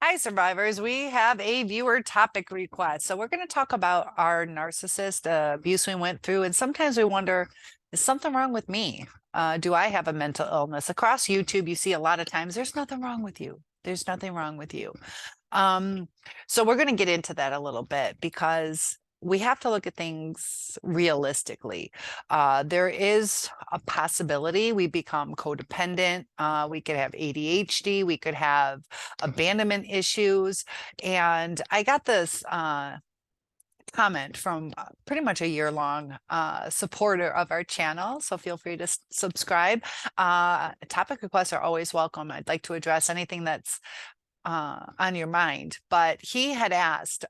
Hi, survivors. We have a viewer topic request. So, we're going to talk about our narcissist abuse we went through. And sometimes we wonder, is something wrong with me? Do I have a mental illness? Across YouTube, you see a lot of times, there's nothing wrong with you. There's nothing wrong with you. Um, so we're going to get into that a little bit because we have to look at things realistically. There is a possibility we become codependent. We could have ADHD. We could have abandonment issues. And I got this comment from pretty much a year-long supporter of our channel. So feel free to subscribe. Topic requests are always welcome. I'd like to address anything that's on your mind, but he had asked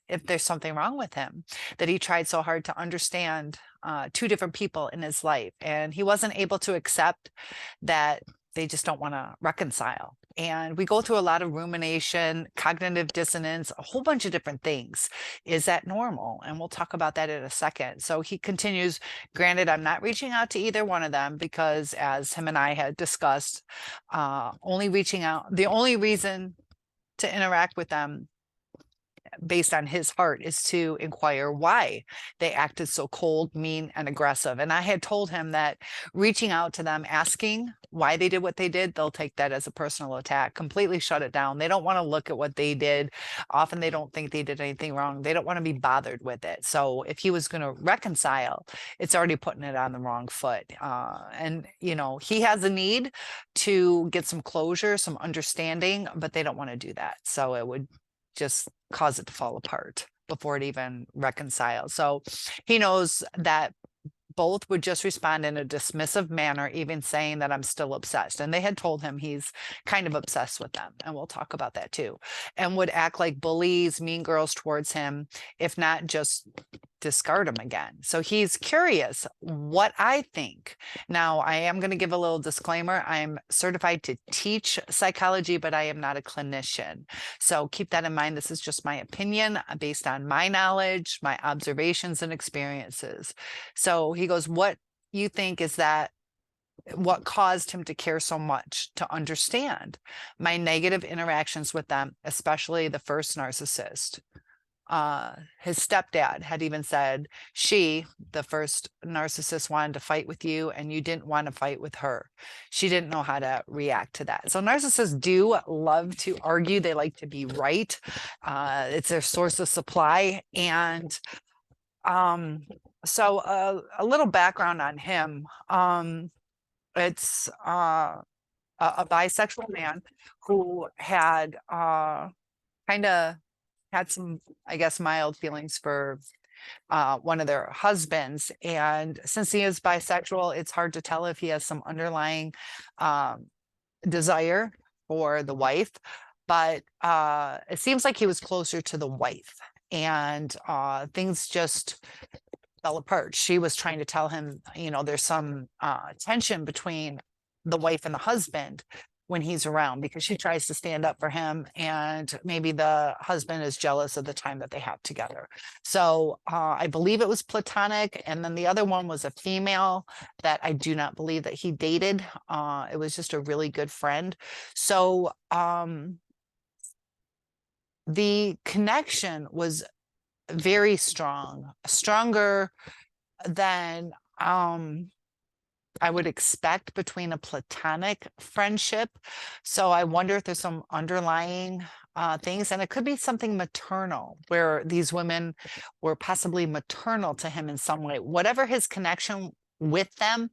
if there's something wrong with him, that he tried so hard to understand two different people in his life, and he wasn't able to accept that they just don't want to reconcile. And we go through a lot of rumination, cognitive dissonance, a whole bunch of different things. Is that normal? And we'll talk about that in a second. So he continues, granted, I'm not reaching out to either one of them because, as him and I had discussed, only reaching out, the only reason to interact with them based on his heart is to inquire why they acted so cold, mean, and aggressive. And I had told him that reaching out to them, asking why they did what they did, they'll take that as a personal attack, completely shut it down. They don't want to look at what they did. Often they don't think they did anything wrong. They don't want to be bothered with it. So if he was going to reconcile, it's already putting it on the wrong foot. And, you know, he has a need to get some closure, some understanding, but they don't want to do that. So it would just cause it to fall apart before it even reconciles. So he knows that both would just respond in a dismissive manner, even saying that I'm still obsessed. And they had told him he's kind of obsessed with them. And we'll talk about that too. And would act like bullies, mean girls towards him, if not just discard him again. So he's curious what I think. Now, I am going to give a little disclaimer. I'm certified to teach psychology, but I am not a clinician. So keep that in mind. This is just my opinion based on my knowledge, my observations, and experiences. So he goes, what you think is that what caused him to care so much to understand my negative interactions with them, especially the first narcissist. His stepdad had even said, the first narcissist, wanted to fight with you and you didn't want to fight with her. She didn't know how to react to that. So narcissists do love to argue. They like to be right. It's their source of supply. And a little background on him. It's a bisexual man who had kind of had some, I guess, mild feelings for one of their husbands. And since he is bisexual, it's hard to tell if he has some underlying desire for the wife. But it seems like he was closer to the wife. And things just fell apart. She was trying to tell him, you know, there's some tension between the wife and the husband when he's around, because she tries to stand up for him, and maybe the husband is jealous of the time that they have together. So I believe it was platonic. And then the other one was a female that I do not believe that he dated. It was just a really good friend. So the connection was very strong, stronger than I would expect between a platonic friendship. So I wonder if there's some underlying things, and it could be something maternal, where these women were possibly maternal to him in some way. Whatever his connection with them,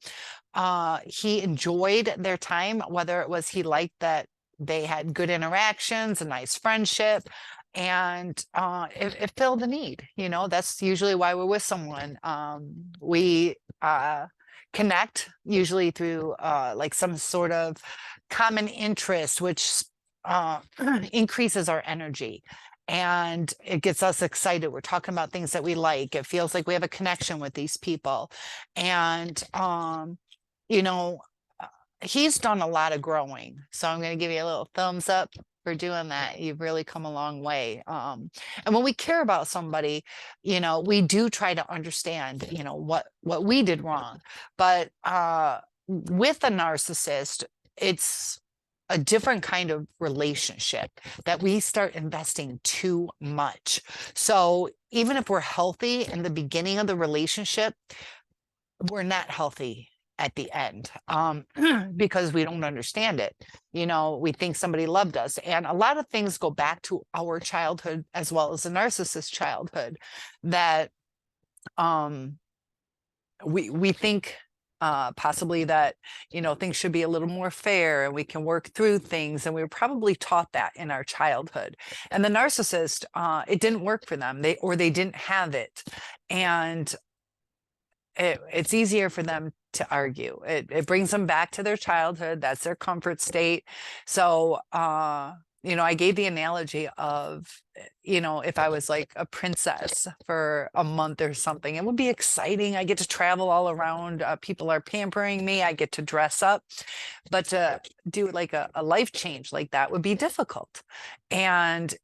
he enjoyed their time, whether it was he liked that they had good interactions, a nice friendship, and it filled the need. You know, that's usually why we're with someone. We connect usually through like some sort of common interest, which increases our energy and it gets us excited. We're talking about things that we like. It feels like we have a connection with these people. And you know, he's done a lot of growing. So I'm going to give you a little thumbs up for doing that. You've really come a long way. And when we care about somebody, you know, we do try to understand, you know, what we did wrong. But with a narcissist, it's a different kind of relationship, that we start investing too much. So even if we're healthy in the beginning of the relationship, we're not healthy at the end, because we don't understand it. We think somebody loved us, and a lot of things go back to our childhood as well as the narcissist childhood, that we think possibly that things should be a little more fair and we can work through things, and we were probably taught that in our childhood. And the narcissist, it didn't work for them, they didn't have it, and it's easier for them to argue. It brings them back to their childhood. That's their comfort state. So I gave the analogy of, if I was like a princess for a month or something, it would be exciting. I get to travel all around. People are pampering me. I get to dress up. But to do like a life change like that would be difficult. And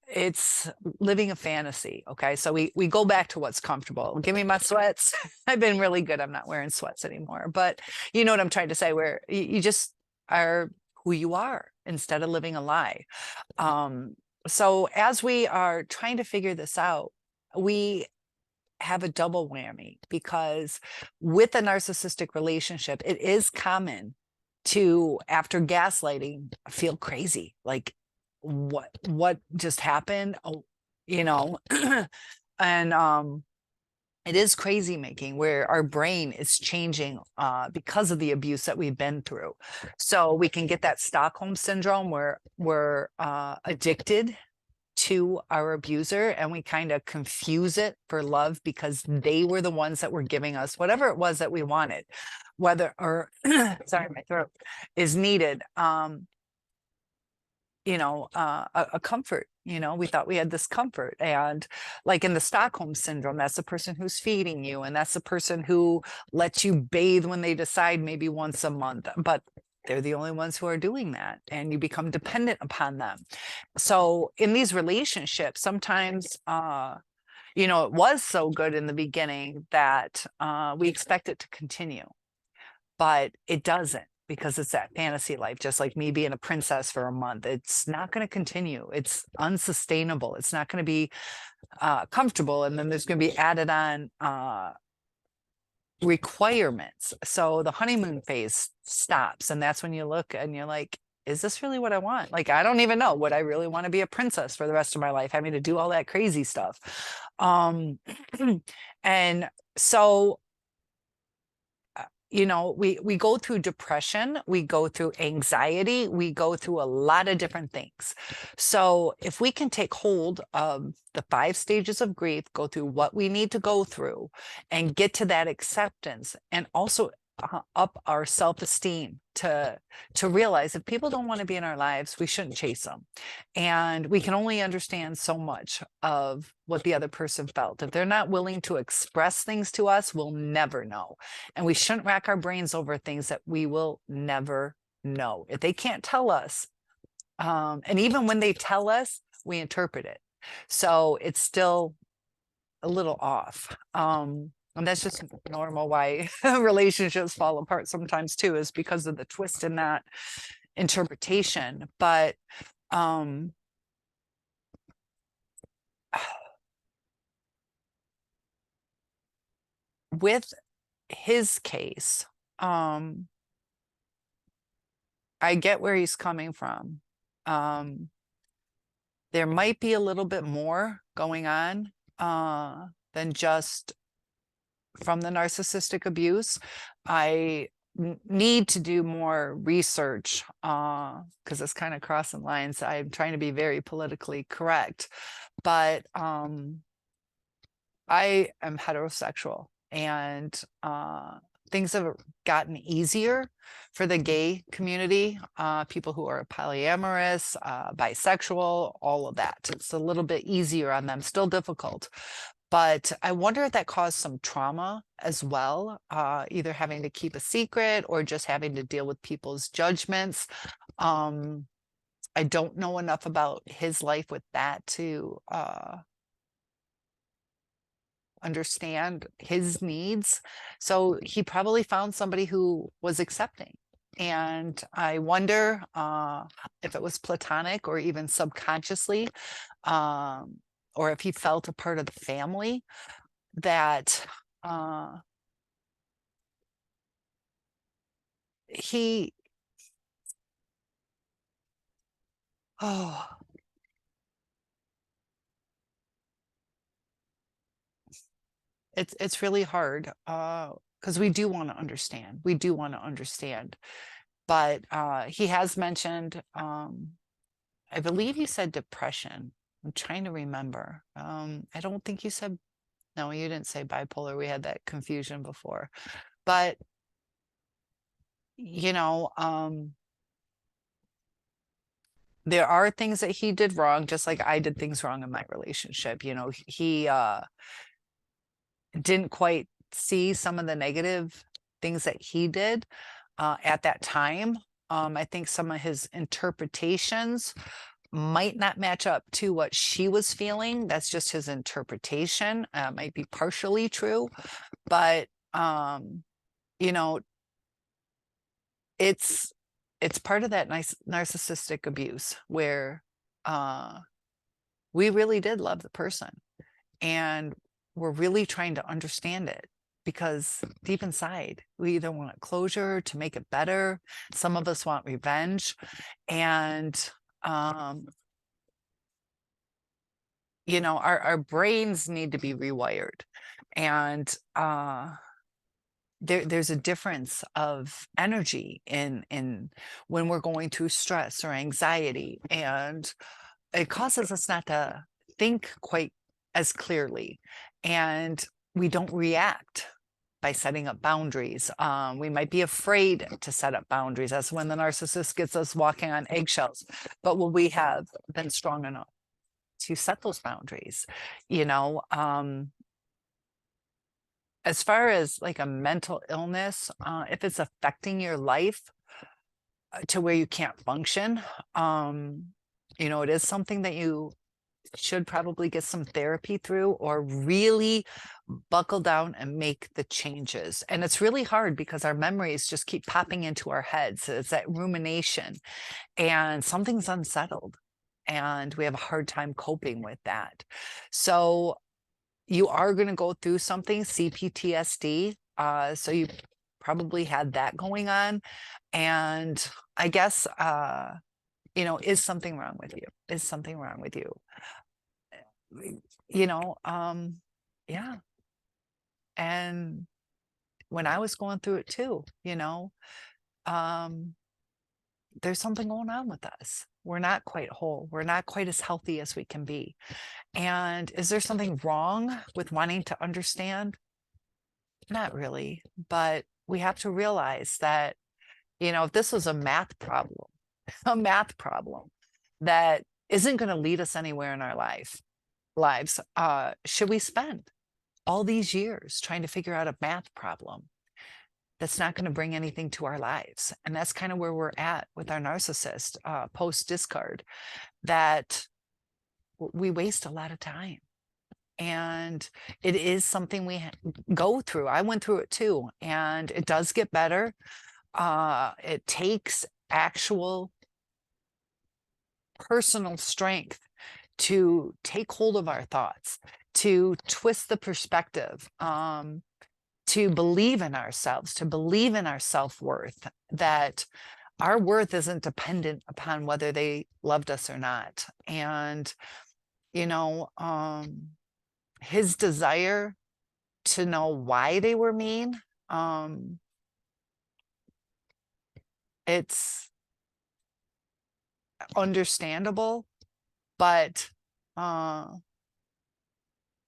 it's living a fantasy. Okay. So we go back to what's comfortable. Give me my sweats. I've been really good. I'm not wearing sweats anymore, but you know what I'm trying to say, where you just are who you are instead of living a lie. So as we are trying to figure this out, we have a double whammy, because with a narcissistic relationship, it is common to, after gaslighting, feel crazy. Like, what just happened? Oh, and it is crazy making, where our brain is changing because of the abuse that we've been through. So we can get that Stockholm syndrome, where we're addicted to our abuser, and we kind of confuse it for love, because they were the ones that were giving us whatever it was that we wanted, whether or sorry, my throat is needed. A comfort. We thought we had this comfort. And like in the Stockholm syndrome, that's the person who's feeding you, and that's the person who lets you bathe when they decide, maybe once a month, but they're the only ones who are doing that, and you become dependent upon them. So in these relationships, sometimes it was so good in the beginning that we expect it to continue, but it doesn't, because it's that fantasy life. Just like me being a princess for a month, it's not going to continue. It's unsustainable. It's not going to be comfortable. And then there's going to be added on requirements. So the honeymoon phase stops, and that's when you look and you're like, is this really what I want? Like, I don't even know. Would I really want to be a princess for the rest of my life, having to do all that crazy stuff? And so we go through depression, we go through anxiety, we go through a lot of different things. So if we can take hold of the 5 stages of grief, go through what we need to go through, and get to that acceptance, and also up our self-esteem, to realize if people don't want to be in our lives, we shouldn't chase them. And we can only understand so much of what the other person felt. If they're not willing to express things to us, we'll never know. And we shouldn't rack our brains over things that we will never know. If they can't tell us, and even when they tell us, we interpret it. So it's still a little off. And that's just normal why relationships fall apart sometimes too, is because of the twist in that interpretation. But with his case, I get where he's coming from. There might be a little bit more going on than just from the narcissistic abuse. I need to do more research because it's kind of crossing lines. I'm trying to be very politically correct, but I am heterosexual, and things have gotten easier for the gay community, people who are polyamorous, bisexual, all of that. It's a little bit easier on them, still difficult. But I wonder if that caused some trauma as well, either having to keep a secret or just having to deal with people's judgments. I don't know enough about his life with that to understand his needs. So he probably found somebody who was accepting. And I wonder if it was platonic or even subconsciously, um, or if he felt a part of the family that uh, he, oh, it's really hard because we do want to understand. We do want to understand. But he has mentioned, I believe you said depression. I'm trying to remember. I don't think you said, no, you didn't say bipolar. We had that confusion before. But, you know, there are things that he did wrong, just like I did things wrong in my relationship. You know, he didn't quite see some of the negative things that he did at that time. I think some of his interpretations might not match up to what she was feeling. That's just his interpretation. Might be partially true, but you know, it's it's part of that nice narcissistic abuse where uh, we really did love the person and we're really trying to understand it because deep inside we either want closure to make it better. Some of us want revenge, and um, you know, our brains need to be rewired, and there's a difference of energy in when we're going through stress or anxiety, and it causes us not to think quite as clearly, and we don't react by setting up boundaries. We might be afraid to set up boundaries. That's when the narcissist gets us walking on eggshells. But will we have been strong enough to set those boundaries? You know, as far as like a mental illness, if it's affecting your life to where you can't function, you know, it is something that you should probably get some therapy through or really buckle down and make the changes. And it's really hard because our memories just keep popping into our heads. It's that rumination and something's unsettled and we have a hard time coping with that. So you are going to go through something, CPTSD. So you probably had that going on. And I guess, you know, is something wrong with you? Is something wrong with you? You know, yeah. And when I was going through it too, you know, um, there's something going on with us. We're not quite whole. We're not quite as healthy as we can be. And is there something wrong with wanting to understand? Not really, but we have to realize that, you know, if this was a math problem, a math problem that isn't going to lead us anywhere in our lives, should we spend all these years trying to figure out a math problem that's not going to bring anything to our lives? And that's kind of where we're at with our narcissist post discard, that we waste a lot of time. And it is something we go through. I went through it too, and it does get better. It takes actual personal strength to take hold of our thoughts, to twist the perspective, to believe in ourselves, to believe in our self-worth, that our worth isn't dependent upon whether they loved us or not. And, you know, his desire to know why they were mean, it's understandable, but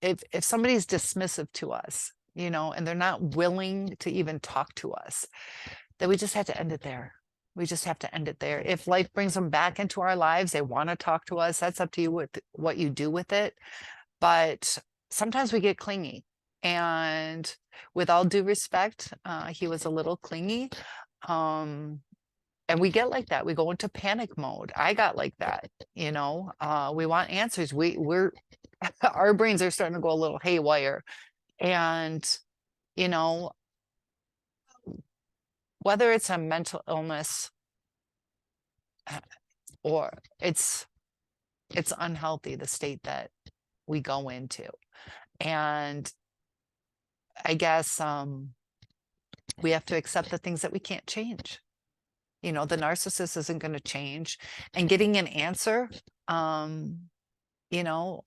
if somebody's dismissive to us, you know, and they're not willing to even talk to us, then we just have to end it there. We just have to end it there. If life brings them back into our lives, they want to talk to us, that's up to you with what you do with it. But sometimes we get clingy. And with all due respect, he was a little clingy. And we get like that. We go into panic mode. I got like that, you know. We want answers. We're our brains are starting to go a little haywire. And, you know, whether it's a mental illness or it's unhealthy, the state that we go into. And I guess we have to accept the things that we can't change. The narcissist isn't going to change, and getting an answer, you know,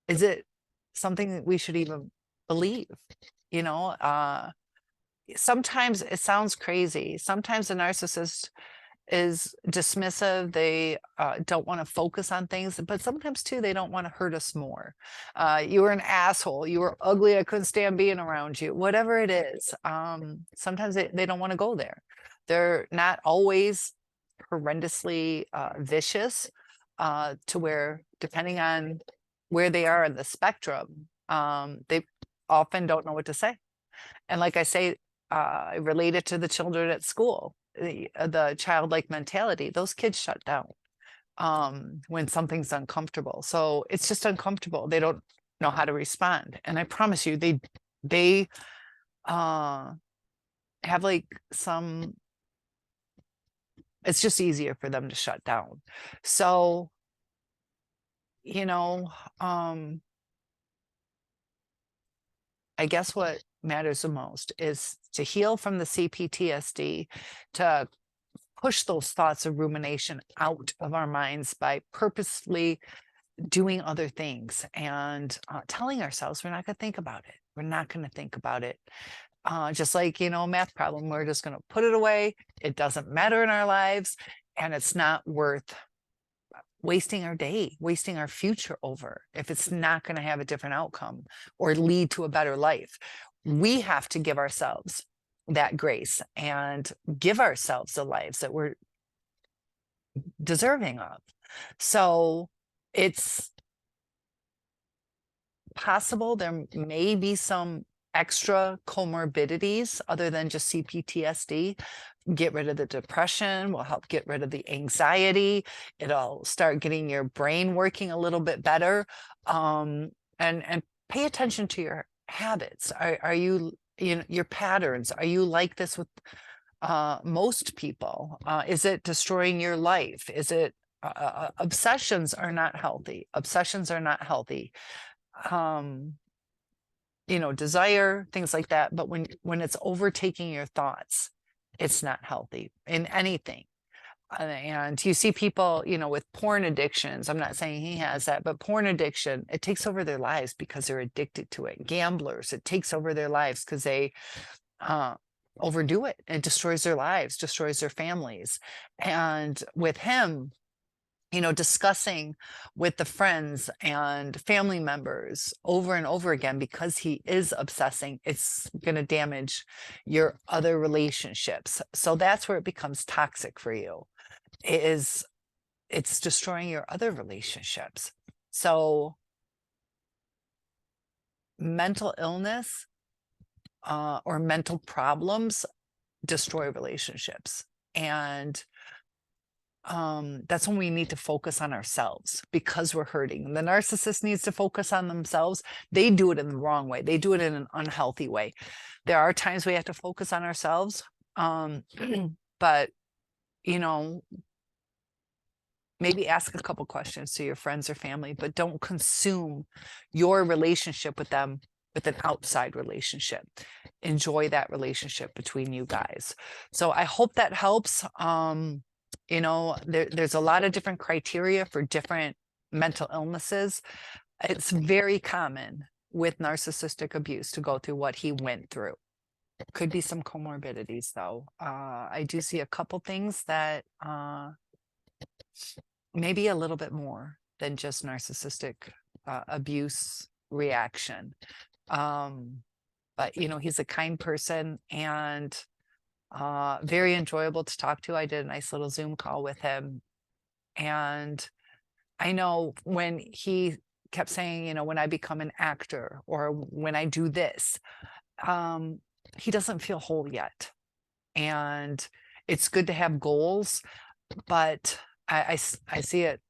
is it something that we should even believe? You know, Sometimes it sounds crazy. Sometimes a narcissist is dismissive. They don't want to focus on things, but sometimes too, they don't want to hurt us more. You were an asshole. You were ugly. I couldn't stand being around you. Whatever it is. Sometimes they don't want to go there. They're not always horrendously vicious to where, depending on where they are in the spectrum, they often don't know what to say. And like I say, related to the children at school, the childlike mentality, those kids shut down when something's uncomfortable. So it's just uncomfortable. They don't know how to respond. And I promise you, they have like it's just easier for them to shut down. So, I guess what matters the most is to heal from the CPTSD, to push those thoughts of rumination out of our minds by purposely doing other things and telling ourselves we're not going to think about it. We're not going to think about it. Just like, a math problem, we're just going to put it away. It doesn't matter in our lives, and it's not worth wasting our day, wasting our future over if it's not going to have a different outcome or lead to a better life. We have to give ourselves that grace and give ourselves the lives that we're deserving of. So it's possible there may be some extra comorbidities other than just CPTSD. Get rid of the depression will help get rid of the anxiety. It'll start getting your brain working a little bit better. And pay attention to your habits. Are you, your patterns? Are you like this with most people? Is it destroying your life? Is it obsessions are not healthy. Obsessions are not healthy. Desire, things like that. But when it's overtaking your thoughts, it's not healthy in anything. And you see people, with porn addictions. I'm not saying he has that, but porn addiction, it takes over their lives because they're addicted to it. Gamblers, it takes over their lives because they overdo it. It destroys their lives, destroys their families. And with him, discussing with the friends and family members over and over again, because he is obsessing, it's going to damage your other relationships. So that's where it becomes toxic for you. It's destroying your other relationships. So mental illness or mental problems destroy relationships. And that's when we need to focus on ourselves because we're hurting. The narcissist needs to focus on themselves. They do it in the wrong way. They do it in an unhealthy way. There are times we have to focus on ourselves. But, maybe ask a couple questions to your friends or family, but don't consume your relationship with them with an outside relationship. Enjoy that relationship between you guys. So I hope that helps. There's a lot of different criteria for different mental illnesses. It's very common with narcissistic abuse to go through what he went through. Could be some comorbidities, though. I do see a couple things that maybe a little bit more than just narcissistic abuse reaction. But, he's a kind person and very enjoyable to talk to. I did a nice little Zoom call with him. And I know when he kept saying, when I become an actor or when I do this, he doesn't feel whole yet. And it's good to have goals, but I see it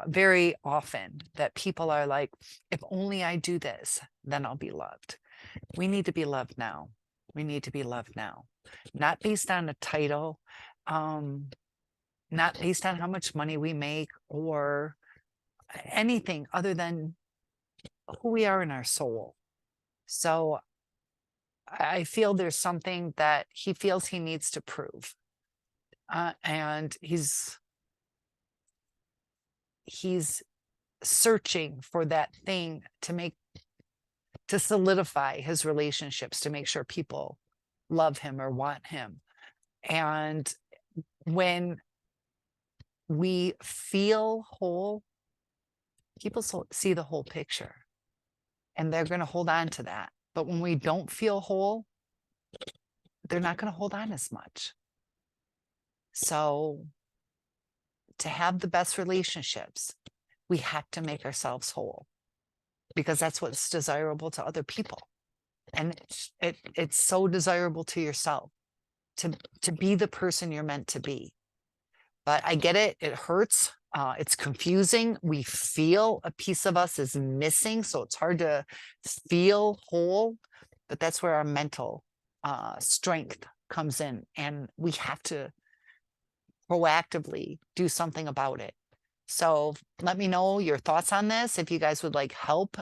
very often that people are like, if only I do this, then I'll be loved. We need to be loved now. We need to be loved now, not based on a title, not based on how much money we make or anything other than who we are in our soul. So I feel there's something that he feels he needs to prove. And he's searching for that thing to solidify his relationships, to make sure people love him or want him. And when we feel whole, people see the whole picture and they're going to hold on to that. But when we don't feel whole, they're not going to hold on as much. So to have the best relationships, we have to make ourselves whole, because that's what's desirable to other people. And it's so desirable to yourself to be the person you're meant to be. But I get it. It hurts. It's confusing. We feel a piece of us is missing. So it's hard to feel whole, but that's where our mental strength comes in. And we have to proactively do something about it. So let me know your thoughts on this. If you guys would like help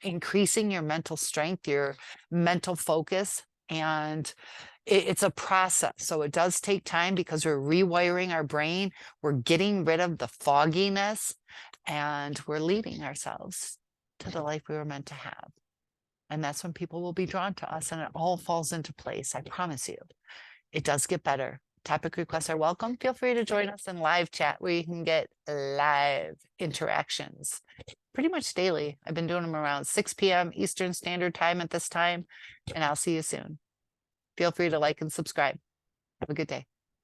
increasing your mental strength, your mental focus, and it's a process. So it does take time because we're rewiring our brain. We're getting rid of the fogginess and we're leading ourselves to the life we were meant to have. And that's when people will be drawn to us and it all falls into place. I promise you, it does get better. Topic requests are welcome. Feel free to join us in live chat where you can get live interactions pretty much daily. I've been doing them around 6 p.m. Eastern Standard Time at this time, and I'll see you soon. Feel free to like and subscribe. Have a good day.